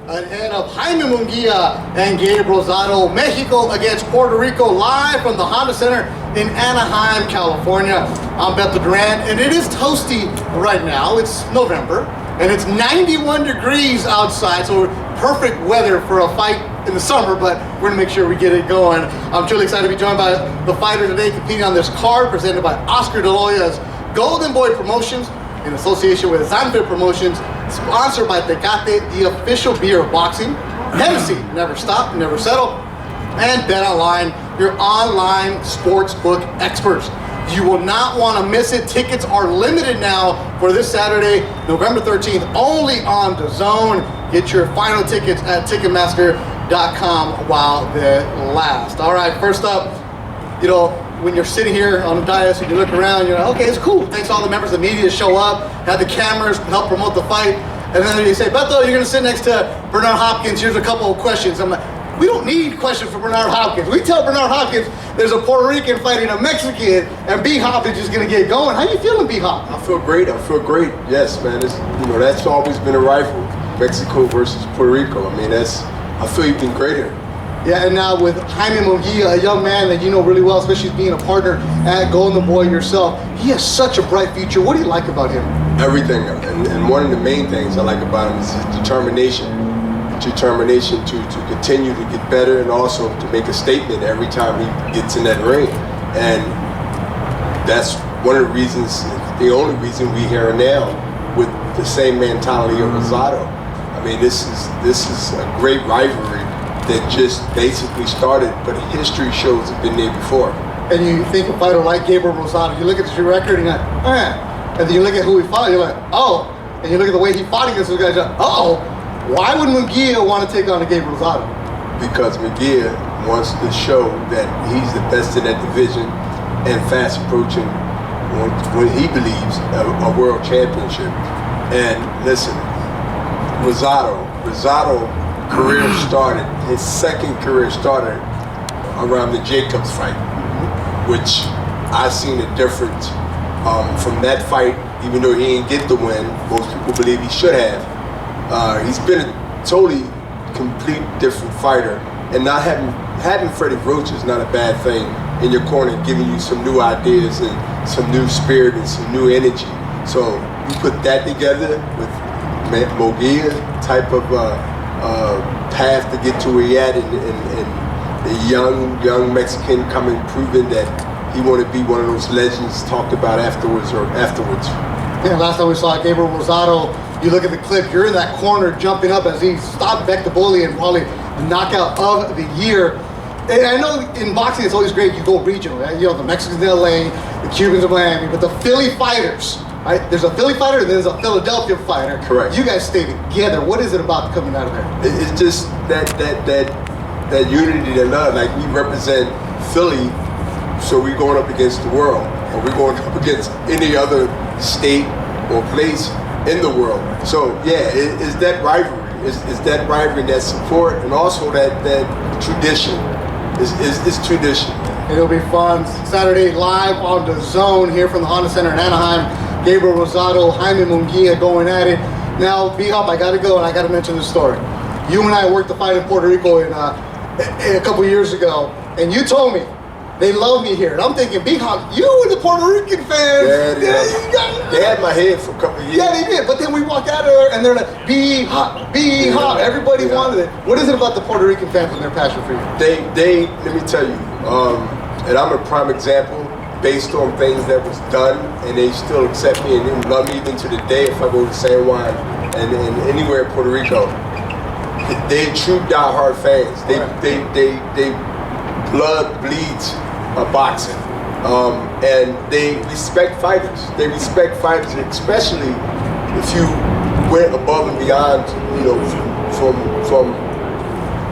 ahead of Jaime Munguia and Gabe Rosado. Mexico against Puerto Rico, live from the Honda Center in Anaheim, California. I'm Beto Duran, and it is toasty right now. It's November, and it's 91 degrees outside, so perfect weather for a fight in the summer, but we're gonna make sure we get it going. I'm truly excited to be joined by the fighter today competing on this card presented by Oscar De La Hoya's Golden Boy Promotions in association with Zanfit Promotions, sponsored by Tecate, the official beer of boxing, Hennessy, never stop, never settle, and Bet Online, your online sportsbook experts. You will not want to miss it. Tickets are limited now for this Saturday, November 13th, only on DAZN. Get your final tickets at Ticketmaster.com while they last. All right, first up, when you're sitting here on the dais and you look around, you're like, okay, it's cool. Thanks to all the members of the media show up, have the cameras, help promote the fight. And then you say, Beto, you're gonna sit next to Bernard Hopkins. Here's a couple of questions. I'm like, we don't need questions for Bernard Hopkins. We tell Bernard Hopkins there's a Puerto Rican fighting a Mexican, and B-Hop is just gonna get going. How you feeling, B-Hop? I feel great. Yes, man. That's always been a rival, Mexico versus Puerto Rico. I feel even greater. Yeah, and now with Jaime Munguia, a young man that you know really well, especially being a partner at Golden Boy yourself, he has such a bright future. What do you like about him? Everything, and one of the main things I like about him is his determination. Determination to continue to get better, and also to make a statement every time he gets in that ring. And that's one of the reasons, the only reason we here now with the same mentality of Rosado. This is a great rivalry that just basically started, but history shows it's been there before. And you think a fighter like Gabriel Rosado, you look at your record and you're like, and then you look at who he fought, you're like, oh, and you look at the way he fought against those guys, you're like, oh, why would Munguia want to take on a Gabriel Rosado? Because Munguia wants to show that he's the best in that division and fast approaching when he believes a world championship. And listen, Rosado career started, his second career started around the Jacobs fight, which I seen a difference from that fight. Even though he didn't get the win, most people believe he should have. He's been a totally complete different fighter, and not having Freddie Roach is not a bad thing in your corner, giving you some new ideas and some new spirit and some new energy. So you put that together with Munguia type of path to get to where he at, and the young Mexican coming, proving that he want to be one of those legends talked about afterwards. Yeah, last time we saw Gabriel Rosado, you look at the clip, you're in that corner jumping up as he stopped Beck the Bully and probably the knockout of the year. And I know in boxing it's always great you go regional, right? The Mexicans in LA, the Cubans in Miami, but the Philly fighters, right? There's a Philly fighter and there's a Philadelphia fighter. Correct. You guys stay together. What is it about coming out of there? It's just that unity, that love. Like, we represent Philly, so we're going up against the world, or we're going up against any other state or place in the world. So yeah, it's that rivalry. It's that rivalry, that support, and also that tradition. It's tradition. It'll be fun. Saturday live on DAZN here from the Honda Center in Anaheim. Gabriel Rosado, Jaime Munguia going at it. Now, B-Hop, I gotta go and I gotta mention this story. You and I worked the fight in Puerto Rico a couple years ago, and you told me they love me here. And I'm thinking, B-Hop, you and the Puerto Rican fans. They had my head for a couple of years. Yeah, they did. But then we walked out of there and they're like, B-Hop, B-Hop. Everybody wanted it. What is it about the Puerto Rican fans and their passion for you? They let me tell you, and I'm a prime example based on things that was done, and they still accept me and they love me even to the day if I go to San Juan and anywhere in Puerto Rico. They true diehard fans. They blood bleeds boxing, and they respect fighters. They respect fighters, especially if you went above and beyond, from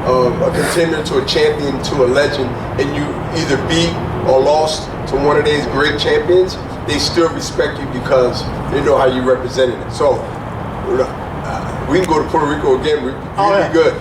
a contender to a champion to a legend, and you either beat or lost to one of these great champions. They still respect you because they know how you represented it. So we can go to Puerto Rico again. We'd yeah. be good.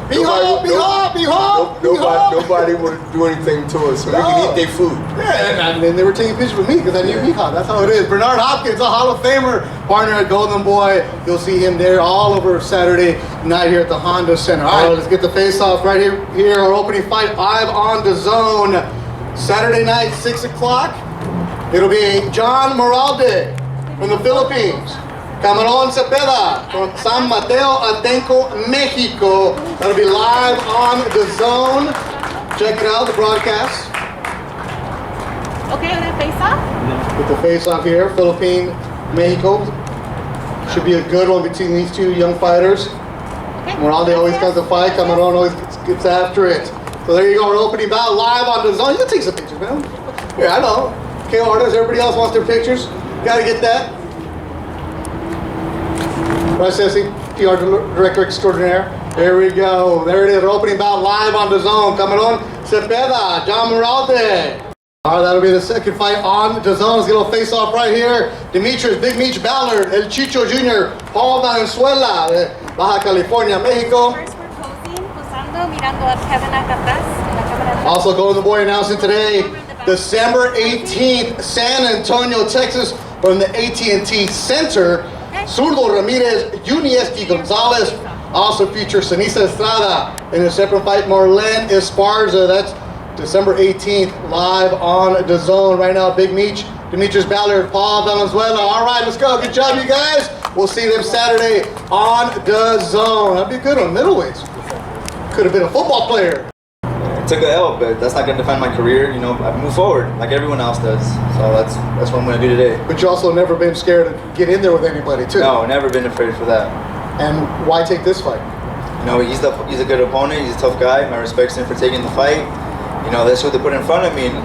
Nobody would do anything to us, so we can eat their food. Yeah, and then they were taking pictures with me because I knew Mija. That's how it is. Bernard Hopkins, a Hall of Famer, partner at Golden Boy. You'll see him there all over Saturday night here at the Honda Center. All right, let's get the face-off right here. Our opening fight live on the Zone. Saturday night, 6 o'clock. It'll be John Moralde from the Philippines. Cameron Cepeda from San Mateo Atenco, Mexico. That'll be live on the Zone. Check it out, the broadcast. Okay, the face-off? With the face-off here, Philippine, Mexico. Should be a good one between these two young fighters. Okay. Moralde always comes to fight. Cameron always gets after it. So there you go, we're opening bout live on the Zone. You can take some pictures, man. Yeah, I know. KO artists, everybody else wants their pictures. Gotta get that. Right, Ceci, PR Director Extraordinaire. There we go. There it is. We're opening bout live on the Zone. Cameron Cepeda, John Moralde. All right, that'll be the second fight on the Zone. Let's get a little face-off right here. Demetrius, Big Meech Ballard, El Chicho Jr., Paul Valenzuela, Baja California, Mexico. First we're posing, posando, mirando a Kevin acá atrás, en la cámara. Also, Golden Boy announcing today, December 18th, San Antonio, Texas, from the AT&T Center. Zurdo Ramirez, Uniesky Gonzalez, also features Ceniza Estrada in a separate fight, Marlene Esparza. That's December 18th, live on the Zone. Right now, Big Meech, Demetrius Ballard, Paul Valenzuela. All right, let's go. Good job, you guys. We'll see them Saturday on the Zone. That'd be good on middleweights. Could have been a football player. Took a L, but that's not going to define my career. You know, I move forward like everyone else does. So that's what I'm going to do today. But you also never been scared to get in there with anybody, too. No, never been afraid for that. And why take this fight? You know, he's a good opponent. He's a tough guy. My respects to him for taking the fight. You know, that's who they put in front of me. And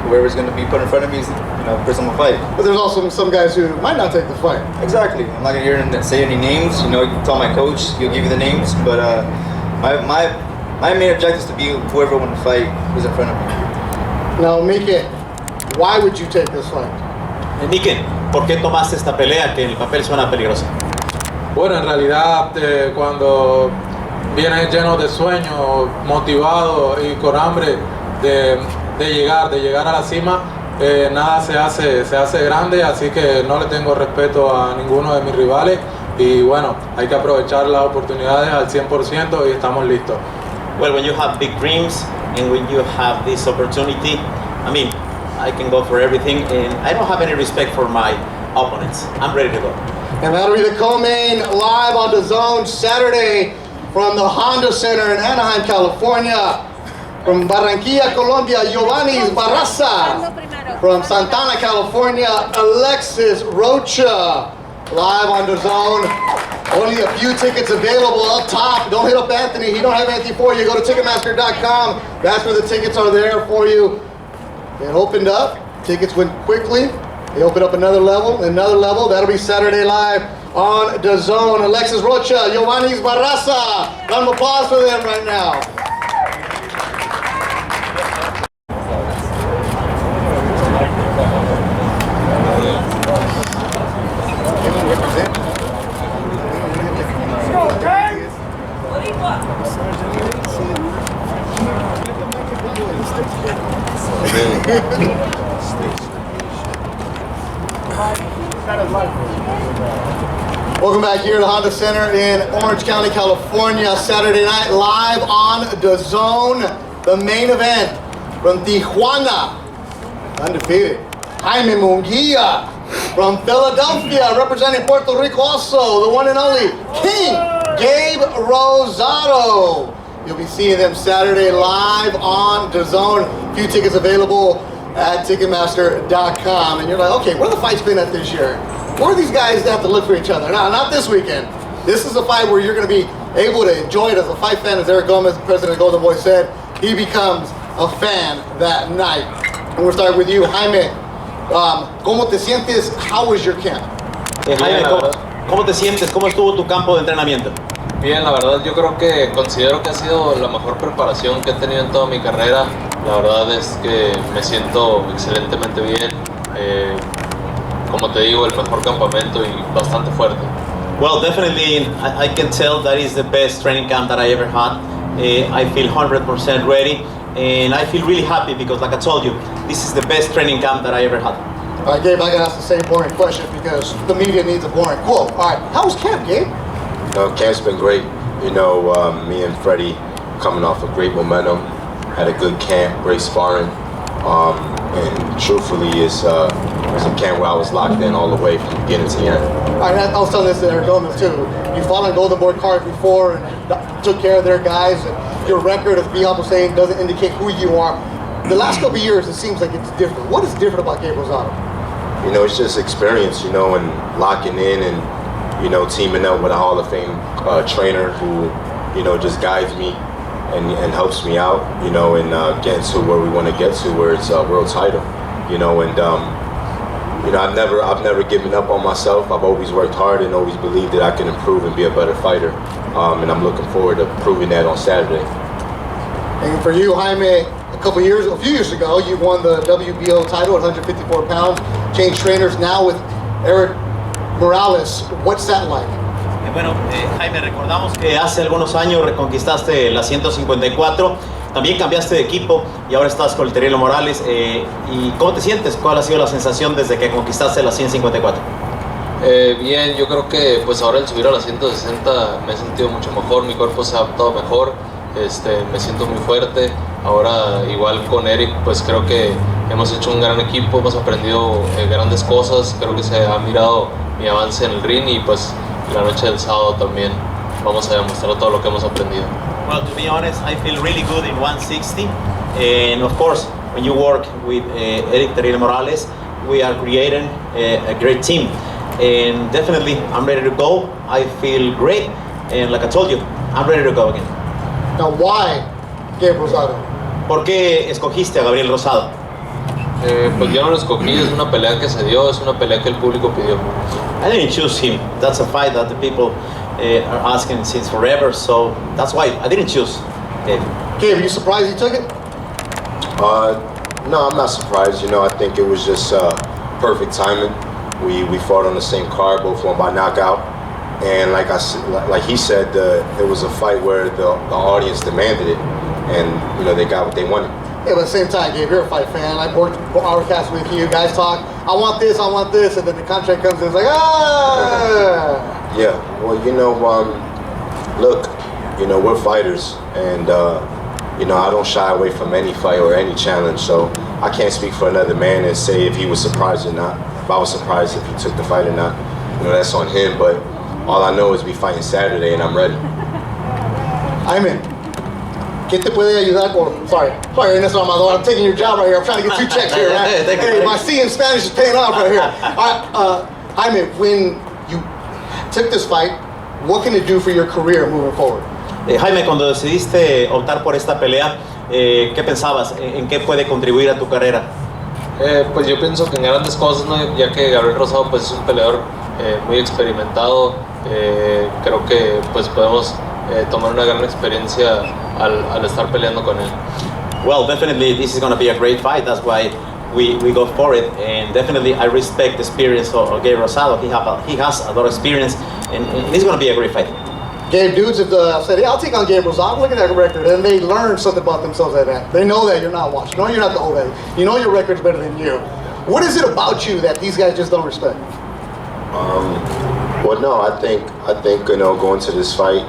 whoever's going to be put in front of me is, you know, the person I'm going to fight. But there's also some guys who might not take the fight. Exactly. I'm not going to hear him say any names. You know, you can tell my coach. He'll give you the names. But my main objective is to be whoever I want to fight who's in front of me. Now, Mike, why would you take this fight? Mike, ¿por qué tomaste esta pelea que en el papel suena peligrosa? Bueno, en realidad cuando vienes lleno de sueño, motivado y con hambre de llegar a la cima, nada se hace grande, así que no le tengo respeto a ninguno de mis rivales y bueno, hay que aprovechar las oportunidades al 100% y estamos listos. Well, when you have big dreams and when you have this opportunity, I mean, I can go for everything and I don't have any respect for my opponents. I'm ready to go. And that'll be the co-main live on the Zone Saturday from the Honda Center in Anaheim, California. From Barranquilla, Colombia, Giovanni Barraza. From Santana, California, Alexis Rocha. Live on the Zone. Only a few tickets available up top. Don't hit up Anthony. He don't have anything for you. Go to Ticketmaster.com. That's where the tickets are there for you. It opened up. Tickets went quickly. They opened up another level. That'll be Saturday live on the Zone. Alexis Rocha, Giovanni Barraza. Round of applause for them right now. Welcome back here to the Honda Center in Orange County, California. Saturday night live on the Zone. The main event from Tijuana, undefeated, Jaime Munguia. From Philadelphia, representing Puerto Rico also, the one and only King Gabe Rosado. You'll be seeing them Saturday live on the Zone. A few tickets available at Ticketmaster.com. And you're like, okay, where are the fights been at this year? Where are these guys that have to look for each other? No, not this weekend. This is a fight where you're going to be able to enjoy it as a fight fan. As Eric Gomez, president of Golden Boy, said, he becomes a fan that night. And we'll start with you, Jaime. ¿Cómo te sientes? How was your camp? Jaime, ¿cómo te sientes? ¿Cómo estuvo tu campo de entrenamiento? Bien, la verdad yo creo que considero que ha sido la mejor preparación que he tenido en toda mi carrera. La verdad es que me siento excelentemente bien. Como te digo, el mejor campamento y bastante fuerte. Well, definitely, I can tell that is the best training camp that I ever had. I feel 100% ready, and I feel really happy because, like I told you, this is the best training camp that I ever had. All right, Gabe, I gotta ask the same boring question because the media needs a boring quote. All right, how was camp, Gabe? Camp's been great. Me and Freddie coming off a great momentum, had a good camp, great sparring, and truthfully, it's a camp where I was locked in all the way from beginning to end. All right, I was telling this to Eric Gomez too. You fought on Golden Boy cards before and took care of their guys, and your record, as B-Hop was saying, doesn't indicate who you are. The last couple of years, it seems like it's different. What is different about Gabe Rosado? It's just experience, and locking in and, teaming up with a Hall of Fame trainer who, just guides me and helps me out, and getting to where we want to get to, where it's a world title, I've never given up on myself. I've always worked hard and always believed that I can improve and be a better fighter, and I'm looking forward to proving that on Saturday. And for you, Jaime, a few years ago, you won the WBO title at 154 pounds, changed trainers now with Eric Morales. What's that like? Bueno, Jaime, recordamos que hace algunos años reconquistaste la 154, también cambiaste de equipo y ahora estás con el Terrible Morales. ¿Y cómo te sientes? ¿Cuál ha sido la sensación desde que conquistaste la 154? Bien, yo creo que pues ahora el subir a la 160 me he sentido mucho mejor, mi cuerpo se ha adaptado mejor, me siento muy fuerte. Ahora igual con Eric pues creo que hemos hecho un gran equipo, hemos aprendido grandes cosas, creo que se ha mirado mi avance en el ring y pues la noche del sábado también vamos a demostrar todo lo que hemos aprendido. Well, to be honest, I feel really good in 160, and of course, when you work with Eric Terrible Morales, we are creating a great team, and definitely I'm ready to go. I feel great, and like I told you, I'm ready to go again. Now, why Gabe Rosado? ¿Por qué escogiste a Gabriel Rosado? Pues yo no lo escogí, es una pelea que se dio, es una pelea que el público pidió. I didn't choose him. That's a fight that the people are asking since forever, so that's why I didn't choose him. Gabe, are you surprised he took it? No, I'm not surprised. I think it was just perfect timing. We fought on the same card, both won by knockout, and like he said, it was a fight where the audience demanded it, and they got what they wanted. Yeah, but at the same time, Gabe, you're a fight fan. I worked our cast with you. Guys talk, I want this, and then the contract comes in, it's like, Yeah, well, look, we're fighters, and, I don't shy away from any fight or any challenge, so I can't speak for another man and say if he was surprised or not. If I was surprised if he took the fight or not, that's on him, but all I know is we fighting Saturday, and I'm ready. Jaime, ¿qué te puede ayudar sorry, Ernesto Amador, I'm taking your job right here. I'm trying to get 2 checks here, right? Hey, my C in Spanish is paying off right here. All right, Jaime, when you took this fight, what can it do for your career moving forward? Jaime, cuando decidiste optar por esta pelea, ¿qué pensabas? ¿En qué puede contribuir a tu carrera? Pues yo pienso que en grandes cosas, ¿no? Ya que Gabriel Rosado pues es un peleador muy experimentado, creo que pues podemos tomar una gran experiencia al estar peleando con él. Well, definitely this is going to be a great fight. That's why we go for it, and definitely I respect the experience of Gabe Rosado. He has a lot of experience, and it's going to be a great fight. Gabe, dudes have said, yeah, I'll take on Gabe Rosado. Look at that record. And they learn something about themselves like that. They know that you're not washed. You know you're not the old head. You know your record's better than you. What is it about you that these guys just don't respect? Well, no, I think going to this fight,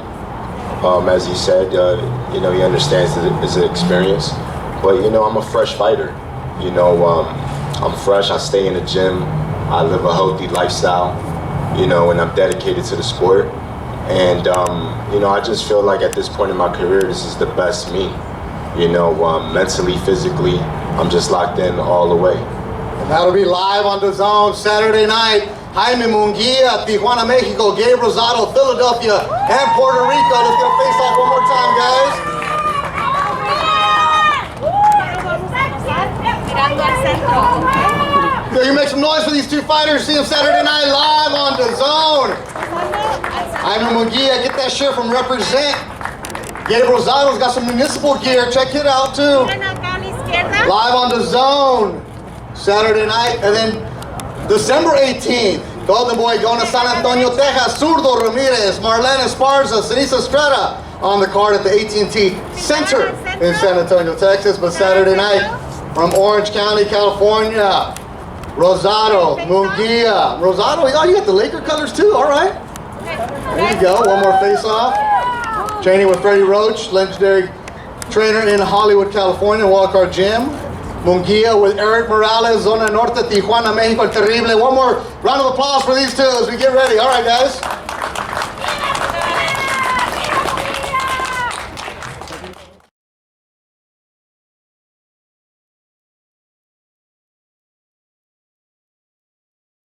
as he said, he understands that it's an experience. But, I'm a fresh fighter. I'm fresh. I stay in the gym. I live a healthy lifestyle, and I'm dedicated to the sport. And, I just feel like at this point in my career, this is the best me. Mentally, physically, I'm just locked in all the way. And that'll be live on the Zone Saturday night. Jaime Munguia, Tijuana, Mexico, Gabe Rosado, Philadelphia, and Puerto Rico. Let's get a face off one more time, guys. So you make some noise for these 2 fighters. See them Saturday night live on the Zone. Jaime Munguia, get that shirt from Represent. Gabe Rosado's got some municipal gear. Check it out too. Live on the Zone Saturday night, and then December 18th, Golden Boy going to San Antonio, Texas. Zurdo Ramirez, Marlene Esparza, Sinisa Estrada on the card at the AT&T Center in San Antonio, Texas. But Saturday night from Orange County, California, Rosado, Munguia. Rosado, oh, you got the Laker colors too, all right. There you go, one more face-off. Training with Freddie Roach, legendary trainer in Hollywood, California, Wildcard Gym. Munguia with Eric Morales, Zona Norte, Tijuana, Mexico, El Terrible. One more round of applause for these two as we get ready. All right, guys.